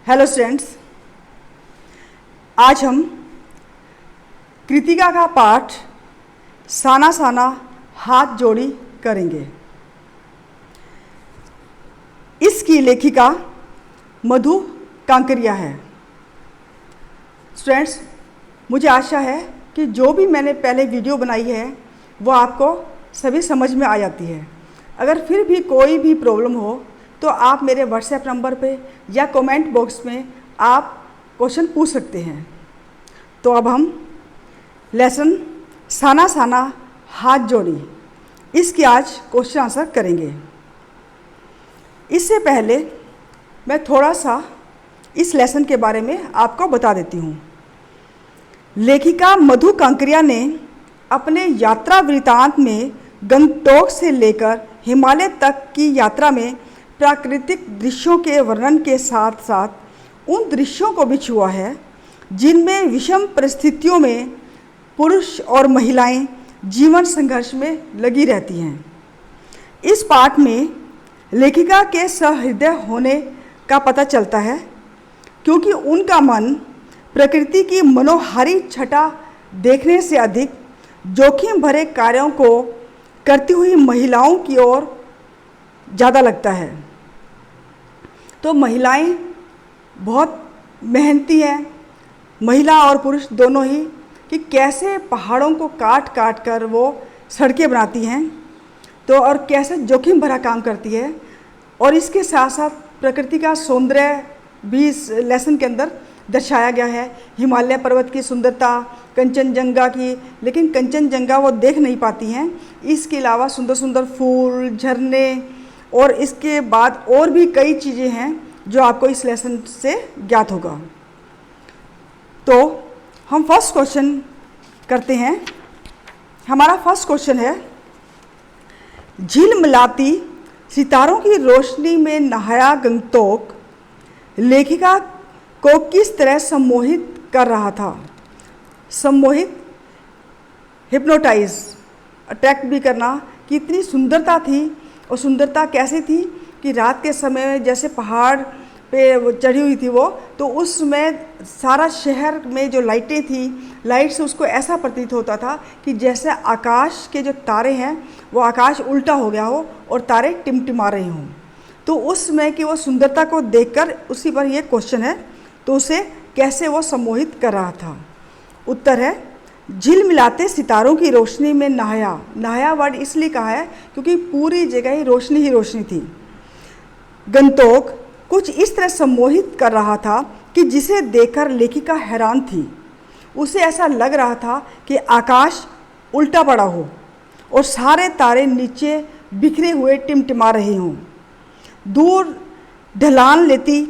Hello students, आज हम कृतिका का पाठ साना साना हाथ जोड़ी करेंगे। इसकी लेखिका मधु कांकरिया है। स्टूडेंट्स, मुझे आशा है कि जो भी मैंने पहले वीडियो बनाई है वो आपको सभी समझ में आ जाती है। अगर फिर भी कोई भी प्रॉब्लम हो तो आप मेरे व्हाट्सएप नंबर पे या कमेंट बॉक्स में आप क्वेश्चन पूछ सकते हैं। तो अब हम लेसन साना साना हाथ जोड़ी इसकी आज क्वेश्चन आंसर करेंगे। इससे पहले मैं थोड़ा सा इस लेसन के बारे में आपको बता देती हूँ। लेखिका मधु कांकरिया ने अपने यात्रा वृतांत में गंगटोक से लेकर हिमालय तक की यात्रा में प्राकृतिक दृश्यों के वर्णन के साथ साथ उन दृश्यों को भी छुआ है जिनमें विषम परिस्थितियों में पुरुष और महिलाएं जीवन संघर्ष में लगी रहती हैं। इस पाठ में लेखिका के सहृदय होने का पता चलता है, क्योंकि उनका मन प्रकृति की मनोहारी छटा देखने से अधिक जोखिम भरे कार्यों को करती हुई महिलाओं की ओर ज़्यादा लगता है। तो महिलाएं बहुत मेहनती हैं, महिला और पुरुष दोनों ही, कि कैसे पहाड़ों को काट काट कर वो सड़कें बनाती हैं, तो और कैसे जोखिम भरा काम करती है। और इसके साथ साथ प्रकृति का सौंदर्य भी इस लेसन के अंदर दर्शाया गया है। हिमालय पर्वत की सुंदरता, कंचनजंगा की, लेकिन कंचनजंगा वो देख नहीं पाती हैं। इसके अलावा सुंदर सुंदर फूल, झरने और इसके बाद और भी कई चीज़ें हैं जो आपको इस लेसन से ज्ञात होगा। तो हम फर्स्ट क्वेश्चन करते हैं। हमारा फर्स्ट क्वेश्चन है, झिलमिलाती सितारों की रोशनी में नहाया गंगटोक लेखिका को किस तरह सम्मोहित कर रहा था। सम्मोहित, हिप्नोटाइज, अट्रैक्ट भी करना, कि इतनी सुंदरता थी। और सुंदरता कैसी थी कि रात के समय जैसे पहाड़ पे चढ़ी हुई थी वो, तो उसमें सारा शहर में जो लाइटें थी, लाइट से उसको ऐसा प्रतीत होता था कि जैसे आकाश के जो तारे हैं वो आकाश उल्टा हो गया हो और तारे टिमटिमा रहे हों। तो उसमें कि वो सुंदरता को देखकर, उसी पर ये क्वेश्चन है, तो उसे कैसे वो सम्मोहित कर रहा था। उत्तर है, झिलमिलाते सितारों की रोशनी में नहाया। नहाया वर्ड इसलिए कहा है क्योंकि पूरी जगह ही रोशनी थी। गंगटोक कुछ इस तरह सम्मोहित कर रहा था कि जिसे देखकर लेखिका हैरान थी। उसे ऐसा लग रहा था कि आकाश उल्टा पड़ा हो और सारे तारे नीचे बिखरे हुए टिमटिमा रहे हों। दूर ढलान लेती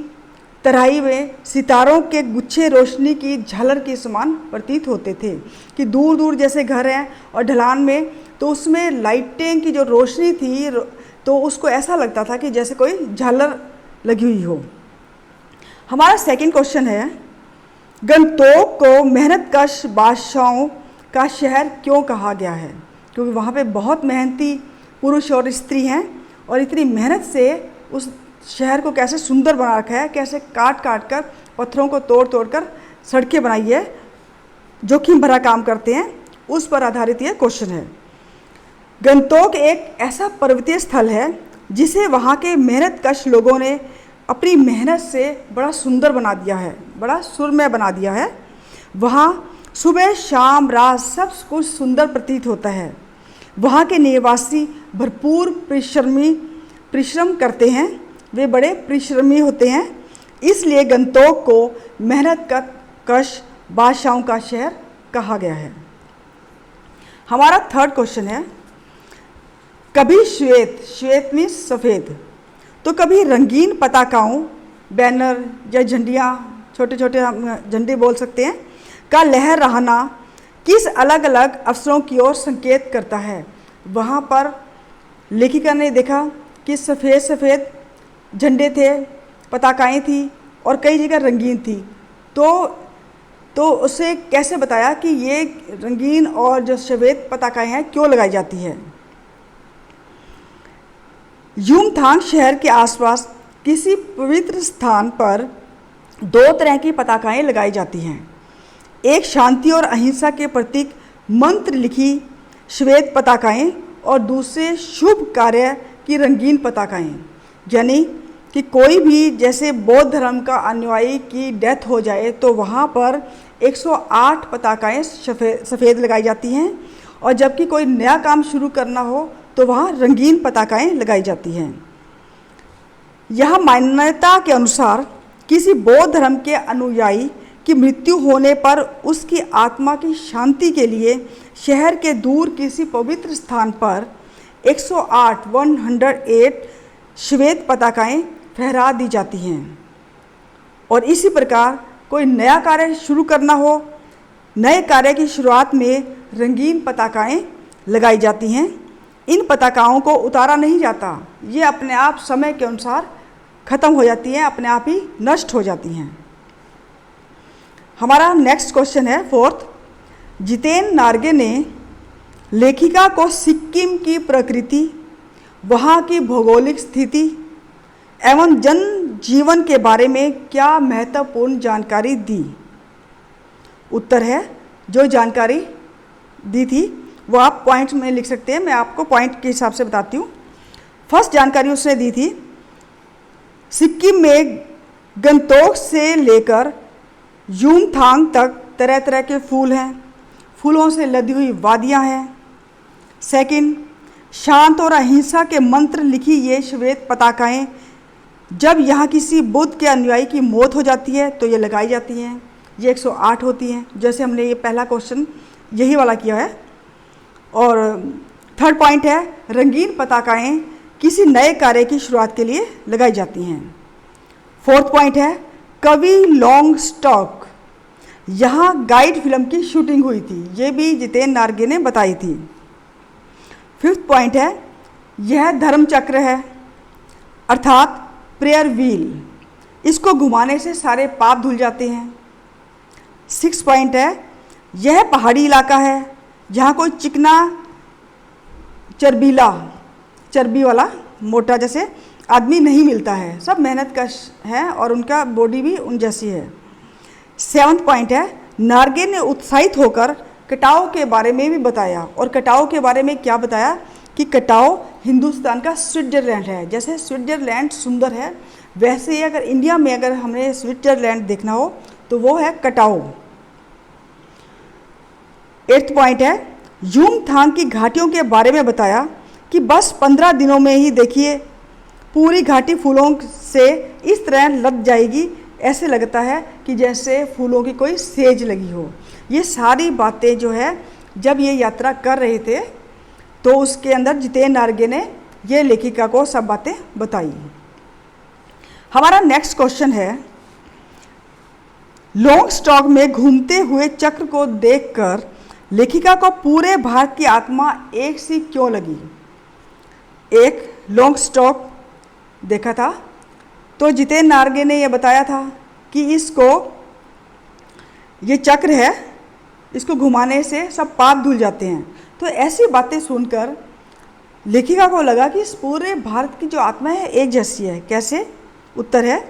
तराई में सितारों के गुच्छे रोशनी की झालर के समान प्रतीत होते थे, कि दूर दूर जैसे घर हैं और ढलान में, तो उसमें लाइटें की जो रोशनी थी तो उसको ऐसा लगता था कि जैसे कोई झालर लगी हुई हो। हमारा सेकंड क्वेश्चन है, गंगटोक को मेहनतकश बादशाहों का शहर क्यों कहा गया है। क्योंकि वहाँ पे बहुत मेहनती पुरुष और स्त्री हैं और इतनी मेहनत से उस शहर को कैसे सुंदर बना रखा है, कैसे काट काट कर, पत्थरों को तोड़ तोड़ कर सड़कें बनाई है, जोखिम भरा काम करते हैं, उस पर आधारित ये क्वेश्चन है। गंगटोक एक ऐसा पर्वतीय स्थल है जिसे वहाँ के मेहनतकश लोगों ने अपनी मेहनत से बड़ा सुंदर बना दिया है, बड़ा सुरमय बना दिया है। वहाँ सुबह शाम रात सब कुछ सुंदर प्रतीत होता है। वहाँ के निवासी भरपूर परिश्रम करते हैं, वे बड़े परिश्रमी होते हैं, इसलिए गंगटोक को मेहनतकश बादशाहों का शहर कहा गया है। हमारा थर्ड क्वेश्चन है, कभी श्वेत मीन्स सफ़ेद, तो कभी रंगीन पताकाओं, बैनर या झंडियाँ, छोटे छोटे हम झंडे बोल सकते हैं, का लहर रहना किस अलग अलग अवसरों की ओर संकेत करता है। वहाँ पर लेखिका ने देखा कि सफ़ेद झंडे थे, पताकाएँ थी और कई जगह रंगीन थी, तो उसे कैसे बताया कि ये रंगीन और जो सफ़ेद पताकाएँ हैं क्यों लगाई जाती है। युमथांग शहर के आसपास किसी पवित्र स्थान पर दो तरह की पताकाएं लगाई जाती हैं। एक शांति और अहिंसा के प्रतीक मंत्र लिखी श्वेत पताकाएं और दूसरे शुभ कार्य की रंगीन पताकाएं। यानी कि कोई भी जैसे बौद्ध धर्म का अनुयायी की डेथ हो जाए तो वहाँ पर 108 पताकाएं सफ़ेद लगाई जाती हैं, और जबकि कोई नया काम शुरू करना हो तो वहाँ रंगीन पताकाएं लगाई जाती हैं। यह मान्यता के अनुसार किसी बौद्ध धर्म के अनुयायी की मृत्यु होने पर उसकी आत्मा की शांति के लिए शहर के दूर किसी पवित्र स्थान पर 108 श्वेत पताकाएं फहरा दी जाती हैं। और इसी प्रकार कोई नया कार्य शुरू करना हो, नए कार्य की शुरुआत में रंगीन पताकाएं लगाई जाती हैं। इन पताकाओं को उतारा नहीं जाता, ये अपने आप समय के अनुसार ख़त्म हो जाती हैं, अपने आप ही नष्ट हो जाती हैं। हमारा नेक्स्ट क्वेश्चन है फोर्थ। जितेन नार्गे ने लेखिका को सिक्किम की प्रकृति, वहाँ की भौगोलिक स्थिति एवं जन जीवन के बारे में क्या महत्वपूर्ण जानकारी दी? उत्तर है, जो जानकारी दी थी वो आप पॉइंट्स में लिख सकते हैं, मैं आपको पॉइंट के हिसाब से बताती हूँ। फर्स्ट जानकारी उसने दी थी, सिक्किम में गंगटोक से लेकर युमथांग तक तरह तरह के फूल हैं, फूलों से लदी हुई वादियाँ हैं। सेकंड, शांत और अहिंसा के मंत्र लिखी ये श्वेत पताकाएं जब यहाँ किसी बुद्ध के अनुयायी की मौत हो जाती है तो ये लगाई जाती हैं। ये 108 होती हैं, जैसे हमने ये पहला क्वेश्चन यही वाला किया है। और थर्ड पॉइंट है, रंगीन पताकाएं किसी नए कार्य की शुरुआत के लिए लगाई जाती हैं। फोर्थ पॉइंट है, कवि लॉन्ग स्टॉक, यहाँ गाइड फिल्म की शूटिंग हुई थी, ये भी जितेन नार्गे ने बताई थी। फिफ्थ पॉइंट है, यह धर्म चक्र है अर्थात प्रेयर व्हील, इसको घुमाने से सारे पाप धुल जाते हैं। सिक्स पॉइंट है, यह पहाड़ी इलाका है जहाँ कोई चिकना चर्बी वाला मोटा जैसे आदमी नहीं मिलता है, सब मेहनत कश है और उनका बॉडी भी उन जैसी है। सेवन्थ पॉइंट है, नार्गे ने उत्साहित होकर कटाओ के बारे में भी बताया, और कटाओ के बारे में क्या बताया कि कटाओ हिंदुस्तान का स्विट्जरलैंड है। जैसे स्विट्जरलैंड सुंदर है, वैसे ही अगर इंडिया में अगर हमें स्विट्जरलैंड देखना हो तो वो है कटाओ। एट्थ पॉइंट है, युमथांग की घाटियों के बारे में बताया कि बस 15 दिनों में ही देखिए पूरी घाटी फूलों से इस तरह लद जाएगी, ऐसे लगता है कि जैसे फूलों की कोई सेज लगी हो। ये सारी बातें जो है जब ये यात्रा कर रहे थे तो उसके अंदर जितेन नार्गे ने ये लेखिका को सब बातें बताई। हमारा नेक्स्ट क्वेश्चन है, लॉन्ग स्टॉक में घूमते हुए चक्र को देखकर लेखिका को पूरे भारत की आत्मा एक सी क्यों लगी? एक लॉन्ग स्टॉक देखा था तो जितेन नार्गे ने यह बताया था कि ये चक्र है, इसको घुमाने से सब पाप धुल जाते हैं। तो ऐसी बातें सुनकर लेखिका को लगा कि इस पूरे भारत की जो आत्मा है एक जैसी है। कैसे? उत्तर है,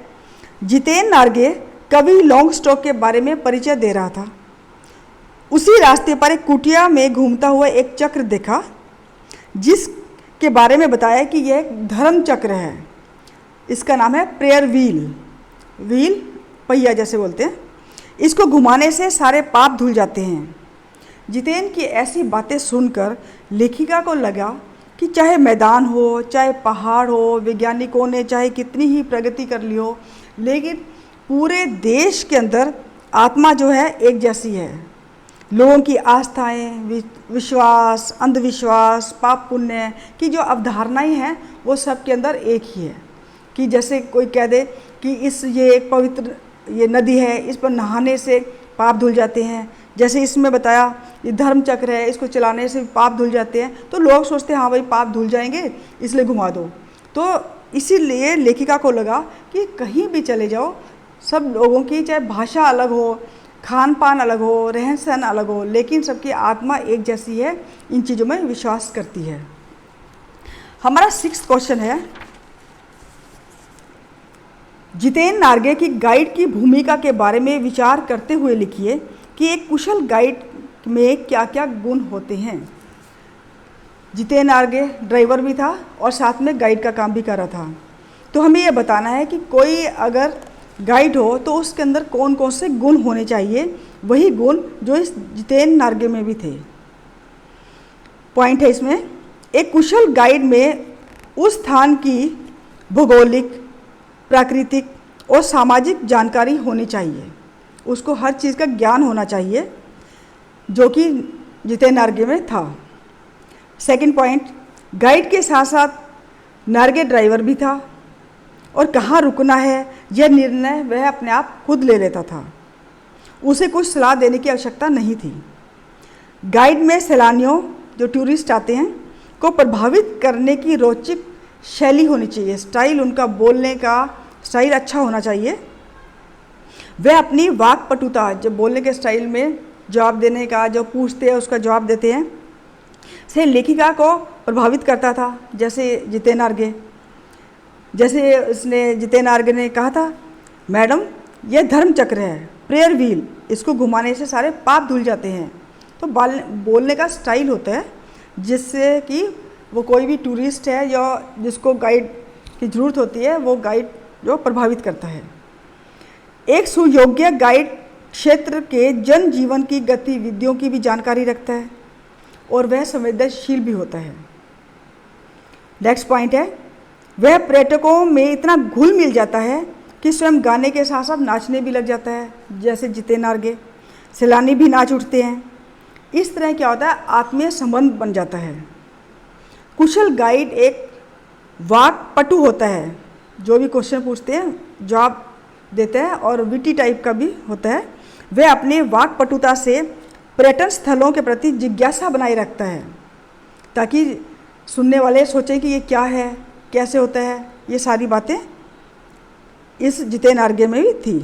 जितेन नार्गे कवि लॉन्ग स्टॉक के बारे में परिचय दे रहा था। उसी रास्ते पर एक कुटिया में घूमता हुआ एक चक्र देखा जिसके बारे में बताया कि यह एक धर्म चक्र है। इसका नाम है प्रेयर व्हील, पहिया जैसे बोलते हैं। इसको घुमाने से सारे पाप धुल जाते हैं। जितेन की ऐसी बातें सुनकर लेखिका को लगा कि चाहे मैदान हो, चाहे पहाड़ हो, वैज्ञानिकों ने चाहे कितनी ही प्रगति कर ली हो, लेकिन पूरे देश के अंदर आत्मा जो है एक जैसी है। लोगों की आस्थाएं, विश्वास, अंधविश्वास, पाप पुण्य की जो अवधारणाएं हैं वो सब के अंदर एक ही है। कि जैसे कोई कह दे कि ये एक पवित्र ये नदी है, इस पर नहाने से पाप धुल जाते हैं। जैसे इसमें बताया ये धर्म चक्र है, इसको चलाने से पाप धुल जाते हैं, तो लोग सोचते हैं हाँ भाई पाप धुल जाएंगे इसलिए घुमा दो। तो इसीलिए लेखिका को लगा कि कहीं भी चले जाओ, सब लोगों की चाहे भाषा अलग हो, खान पान अलग हो, रहन सहन अलग हो, लेकिन सबकी आत्मा एक जैसी है, इन चीज़ों में विश्वास करती है। हमारा 6th क्वेश्चन है, जितेन नार्गे की गाइड की भूमिका के बारे में विचार करते हुए लिखिए कि एक कुशल गाइड में क्या क्या गुण होते हैं। जितेन नार्गे ड्राइवर भी था और साथ में गाइड का काम भी कर रहा था। तो हमें यह बताना है कि कोई अगर गाइड हो तो उसके अंदर कौन कौन से गुण होने चाहिए, वही गुण जो इस जितेन नार्गे में भी थे। पॉइंट है इसमें, एक कुशल गाइड में उस स्थान की भौगोलिक, प्राकृतिक और सामाजिक जानकारी होनी चाहिए। उसको हर चीज़ का ज्ञान होना चाहिए, जो कि जितेन नार्गे में था। सेकंड पॉइंट, गाइड के साथ साथ नार्गे ड्राइवर भी था और कहाँ रुकना है यह निर्णय वह अपने आप खुद ले लेता था। उसे कुछ सलाह देने की आवश्यकता नहीं थी। गाइड में सैलानियों, जो टूरिस्ट आते हैं, को प्रभावित करने की रोचक शैली होनी चाहिए। स्टाइल, उनका बोलने का स्टाइल अच्छा होना चाहिए। वे अपनी वाक्पटुता, जो बोलने के स्टाइल में जवाब देने का, जो पूछते हैं उसका जवाब देते हैं, से लेखिका को प्रभावित करता था। जैसे जितेन नार्गे, जैसे उसने जितेन नार्गे ने कहा था, मैडम यह धर्म चक्र है, प्रेयर व्हील, इसको घुमाने से सारे पाप धुल जाते हैं। तो बोलने का स्टाइल होता है जिससे कि वो कोई भी टूरिस्ट है या जिसको गाइड की ज़रूरत होती है, वो गाइड जो प्रभावित करता है। एक सुयोग्य गाइड क्षेत्र के जनजीवन की गतिविधियों की भी जानकारी रखता है और वह संवेदनशील भी होता है। नेक्स्ट पॉइंट है, वह पर्यटकों में इतना घुल मिल जाता है कि स्वयं गाने के साथ साथ नाचने भी लग जाता है। जैसे जितेन नार्गे, सैलानी भी नाच उठते हैं। इस तरह क्या होता है, आत्मीय संबंध बन जाता है। कुशल गाइड एक वाक्पटु होता है, जो भी क्वेश्चन पूछते हैं जवाब देता है, और विटी टाइप का भी होता है। वह अपने वाक्पटुता से पर्यटन स्थलों के प्रति जिज्ञासा बनाए रखता है, ताकि सुनने वाले सोचें कि ये क्या है, कैसे होता है। ये सारी बातें इस जितेन नार्गे में भी थी।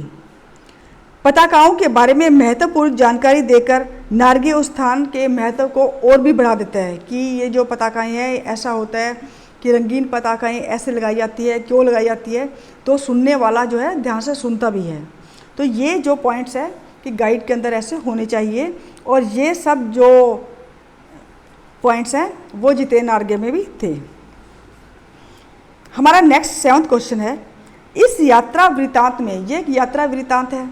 पताकाओं के बारे में महत्वपूर्ण जानकारी देकर नार्गे उस स्थान के महत्व को और भी बढ़ा देता है कि ये जो पताकाएँ हैं, ऐसा होता है कि रंगीन पताकाएँ ऐसे लगाई जाती है, क्यों लगाई जाती है, तो सुनने वाला जो है ध्यान से सुनता भी है। तो ये जो पॉइंट्स है कि गाइड के अंदर ऐसे होने चाहिए, और ये सब जो पॉइंट्स हैं वो जितेन नार्गे में भी थे। हमारा नेक्स्ट 7वां क्वेश्चन है, इस यात्रा वृत्तांत में, ये एक यात्रा वृत्तांत है,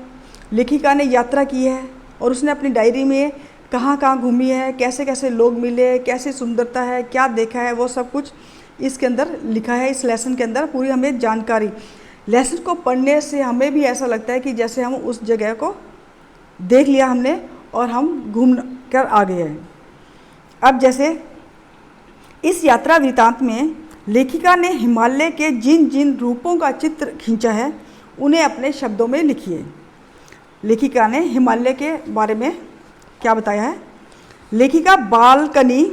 लेखिका ने यात्रा की है और उसने अपनी डायरी में कहाँ कहाँ घूमी है, कैसे कैसे लोग मिले, कैसे सुंदरता है, क्या देखा है, वो सब कुछ इसके अंदर लिखा है। इस लेसन के अंदर पूरी हमें जानकारी, लेसन को पढ़ने से हमें भी ऐसा लगता है कि जैसे हम उस जगह को देख लिया हमने और हम घूम कर आ गए हैं। अब जैसे इस यात्रा वृत्तांत में लेखिका ने हिमालय के जिन जिन रूपों का चित्र खींचा है उन्हें अपने शब्दों में लिखिए। लेखिका ने हिमालय के बारे में क्या बताया है? लेखिका बालकनी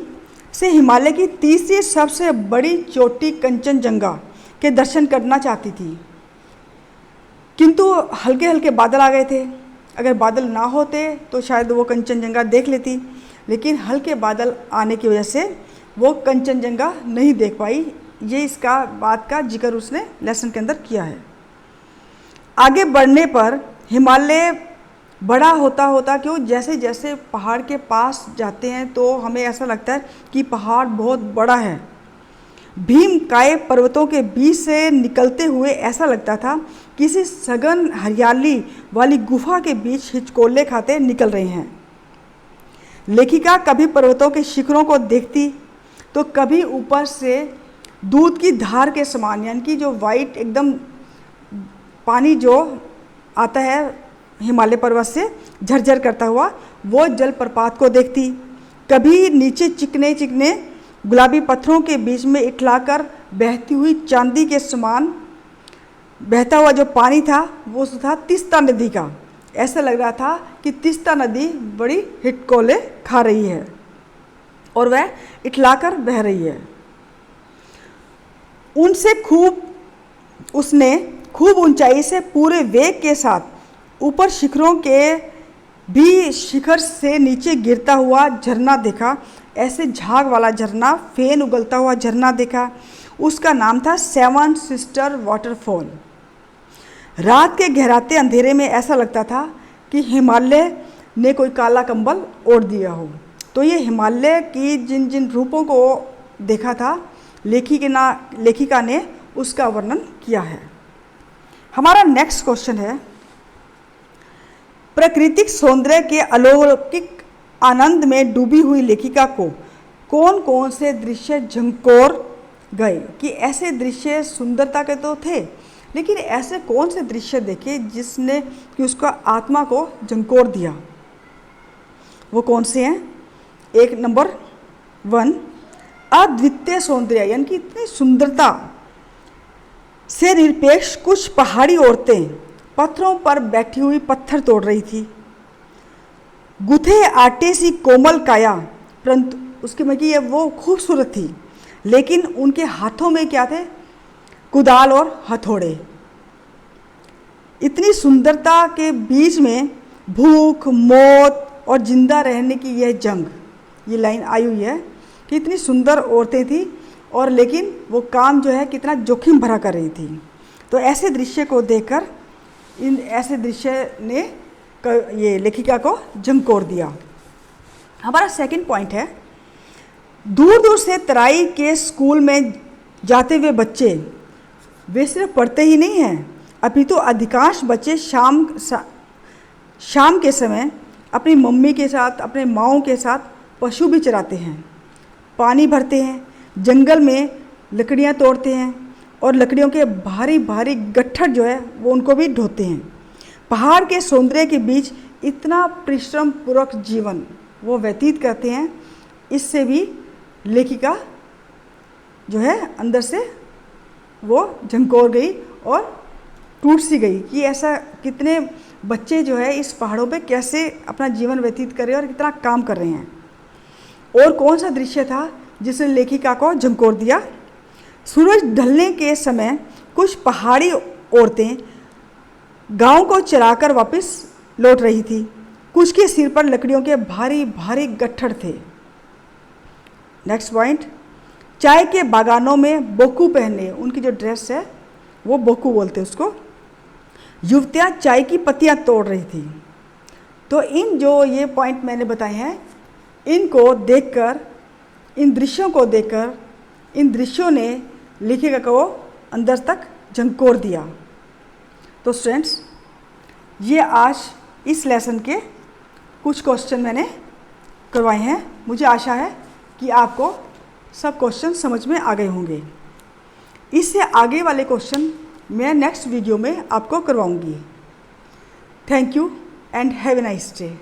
से हिमालय की तीसरी सबसे बड़ी चोटी कंचनजंगा के दर्शन करना चाहती थी, किंतु हल्के हल्के बादल आ गए थे। अगर बादल ना होते तो शायद वो कंचनजंगा देख लेती, लेकिन हल्के बादल आने की वजह से वो कंचनजंगा नहीं देख पाई। ये इसका बात का जिक्र उसने लेसन के अंदर किया है। आगे बढ़ने पर हिमालय बड़ा होता होता क्यों, जैसे जैसे पहाड़ के पास जाते हैं तो हमें ऐसा लगता है कि पहाड़ बहुत बड़ा है। भीमकाय पर्वतों के बीच से निकलते हुए ऐसा लगता था किसी सघन हरियाली वाली गुफा के बीच हिचकोले खाते निकल रहे हैं। लेखिका कभी पर्वतों के शिखरों को देखती तो कभी ऊपर से दूध की धार के समान, यानी कि जो वाइट एकदम पानी जो आता है हिमालय पर्वत से झरझर करता हुआ, वो जलप्रपात को देखती। कभी नीचे चिकने चिकने गुलाबी पत्थरों के बीच में इठलाकर बहती हुई चांदी के समान बहता हुआ जो पानी था वो था तीस्ता नदी का। ऐसा लग रहा था कि तीस्ता नदी बड़ी हिटकोले खा रही है और वह इठलाकर बह रही है। उसने खूब ऊंचाई से पूरे वेग के साथ ऊपर शिखरों के भी शिखर से नीचे गिरता हुआ झरना देखा। ऐसे झाग वाला झरना, फेन उगलता हुआ झरना देखा। उसका नाम था 7 सिस्टर वाटरफॉल। रात के गहराते अंधेरे में ऐसा लगता था कि हिमालय ने कोई काला कंबल ओढ़ दिया हो। तो ये हिमालय की जिन जिन रूपों को देखा था लेखिका ने उसका वर्णन किया है। हमारा नेक्स्ट क्वेश्चन है, प्राकृतिक सौंदर्य के अलौकिक आनंद में डूबी हुई लेखिका को कौन कौन से दृश्य झंकोर गए? कि ऐसे दृश्य सुंदरता के तो थे, लेकिन ऐसे कौन से दृश्य देखे जिसने कि उसका आत्मा को झंकोर दिया? वो कौन से हैं? एक नंबर 1, अद्वितीय सौंदर्य, यानी कि इतनी सुंदरता से निरपेक्ष कुछ पहाड़ी औरतें पत्थरों पर बैठी हुई पत्थर तोड़ रही थी। गुथे आटे सी कोमल काया, परंतु उसकी में कि वो खूबसूरत थी, लेकिन उनके हाथों में क्या थे? कुदाल और हथौड़े। इतनी सुंदरता के बीच में भूख, मौत और जिंदा रहने की यह जंग, ये लाइन आई हुई है कि इतनी सुंदर औरतें थी और लेकिन वो काम जो है कितना जोखिम भरा कर रही थी। तो ऐसे दृश्य को देखकर इन ऐसे दृश्य ने ये लेखिका को झंकोर दिया। हमारा सेकंड पॉइंट है, दूर दूर से तराई के स्कूल में जाते हुए बच्चे वे सिर्फ पढ़ते ही नहीं हैं, अपितु अधिकांश बच्चे शाम के समय अपनी मम्मी के साथ, अपने माँओं के साथ पशु भी चराते हैं, पानी भरते हैं, जंगल में लकड़ियाँ तोड़ते हैं और लकड़ियों के भारी भारी गट्ठर जो है वो उनको भी ढोते हैं। पहाड़ के सौंदर्य के बीच इतना परिश्रम पूर्वक जीवन वो व्यतीत करते हैं। इससे भी लेखिका जो है अंदर से वो झंकोर गई और टूट सी गई कि ऐसा कितने बच्चे जो है इस पहाड़ों पे कैसे अपना जीवन व्यतीत कर रहे हैं और कितना काम कर रहे हैं। और कौन सा दृश्य था जिसने लेखिका को झंकोर दिया? सूरज ढलने के समय कुछ पहाड़ी औरतें गांव को चराकर वापस लौट रही थी। कुछ के सिर पर लकड़ियों के भारी भारी गट्ठर थे। नेक्स्ट पॉइंट, चाय के बागानों में बोकू पहने, उनकी जो ड्रेस है वो बोकू बोलते हैं उसको, युवतियाँ चाय की पत्तियाँ तोड़ रही थी। तो इन जो ये पॉइंट मैंने बताए हैं, इनको देखकर, इन दृश्यों को देखकर, इन दृश्यों ने लेखिका को अंदर तक झंकोर दिया। तो स्टूडेंट्स, ये आज इस लेसन के कुछ क्वेश्चन मैंने करवाए हैं। मुझे आशा है कि आपको सब क्वेश्चन समझ में आ गए होंगे। इससे आगे वाले क्वेश्चन मैं नेक्स्ट वीडियो में आपको करवाऊंगी। Thank you and have a nice day.